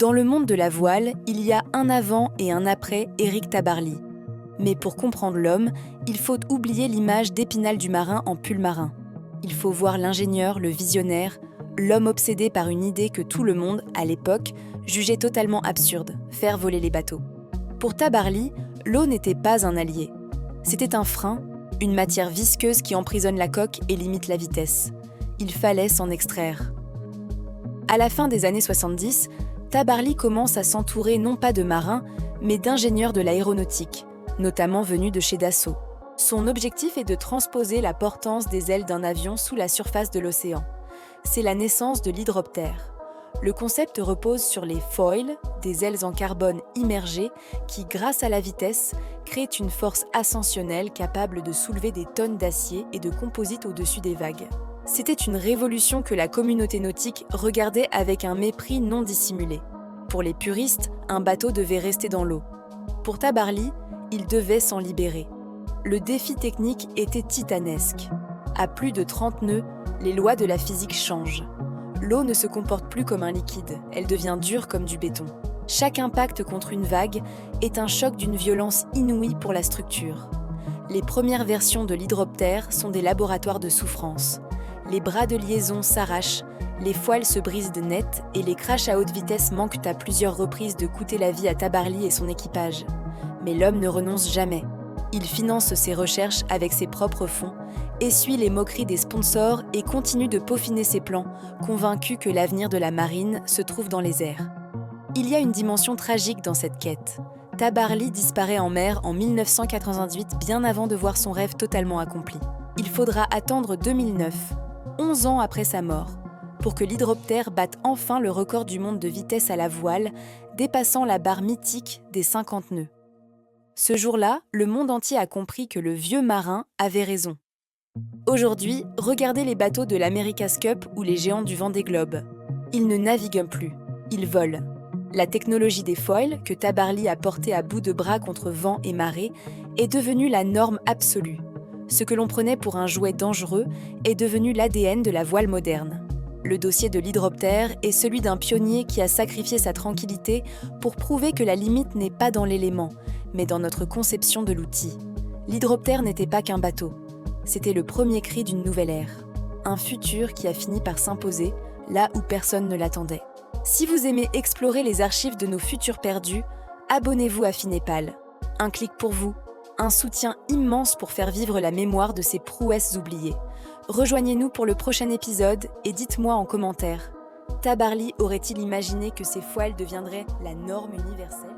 Dans le monde de la voile, il y a un avant et un après Éric Tabarly. Mais pour comprendre l'homme, il faut oublier l'image d'Épinal du marin en pull marin. Il faut voir l'ingénieur, le visionnaire, l'homme obsédé par une idée que tout le monde, à l'époque, jugeait totalement absurde, faire voler les bateaux. Pour Tabarly, l'eau n'était pas un allié. C'était un frein, une matière visqueuse qui emprisonne la coque et limite la vitesse. Il fallait s'en extraire. À la fin des années 70, Tabarly commence à s'entourer non pas de marins, mais d'ingénieurs de l'aéronautique, notamment venus de chez Dassault. Son objectif est de transposer la portance des ailes d'un avion sous la surface de l'océan. C'est la naissance de l'hydroptère. Le concept repose sur les foils, des ailes en carbone immergées qui, grâce à la vitesse, créent une force ascensionnelle capable de soulever des tonnes d'acier et de composite au-dessus des vagues. C'était une révolution que la communauté nautique regardait avec un mépris non dissimulé. Pour les puristes, un bateau devait rester dans l'eau. Pour Tabarly, il devait s'en libérer. Le défi technique était titanesque. À plus de 30 nœuds, les lois de la physique changent. L'eau ne se comporte plus comme un liquide, elle devient dure comme du béton. Chaque impact contre une vague est un choc d'une violence inouïe pour la structure. Les premières versions de l'hydroptère sont des laboratoires de souffrance. Les bras de liaison s'arrachent, les foils se brisent de net et les crashs à haute vitesse manquent à plusieurs reprises de coûter la vie à Tabarly et son équipage. Mais l'homme ne renonce jamais. Il finance ses recherches avec ses propres fonds, essuie les moqueries des sponsors et continue de peaufiner ses plans, convaincu que l'avenir de la marine se trouve dans les airs. Il y a une dimension tragique dans cette quête. Tabarly disparaît en mer en 1998, bien avant de voir son rêve totalement accompli. Il faudra attendre 2009, 11 ans après sa mort, pour que l'hydroptère batte enfin le record du monde de vitesse à la voile, dépassant la barre mythique des 50 nœuds. Ce jour-là, le monde entier a compris que le vieux marin avait raison. Aujourd'hui, regardez les bateaux de l'America's Cup ou les géants du Vendée Globe. Ils ne naviguent plus, ils volent. La technologie des foils, que Tabarly a portée à bout de bras contre vent et marée, est devenue la norme absolue. Ce que l'on prenait pour un jouet dangereux est devenu l'ADN de la voile moderne. Le dossier de l'hydroptère est celui d'un pionnier qui a sacrifié sa tranquillité pour prouver que la limite n'est pas dans l'élément, mais dans notre conception de l'outil. L'hydroptère n'était pas qu'un bateau. C'était le premier cri d'une nouvelle ère. Un futur qui a fini par s'imposer là où personne ne l'attendait. Si vous aimez explorer les archives de nos futurs perdus, abonnez-vous à Finépal. Un clic pour vous, un soutien immense pour faire vivre la mémoire de ces prouesses oubliées. Rejoignez-nous pour le prochain épisode et dites-moi en commentaire, Tabarly aurait-il imaginé que ces foils deviendraient la norme universelle ?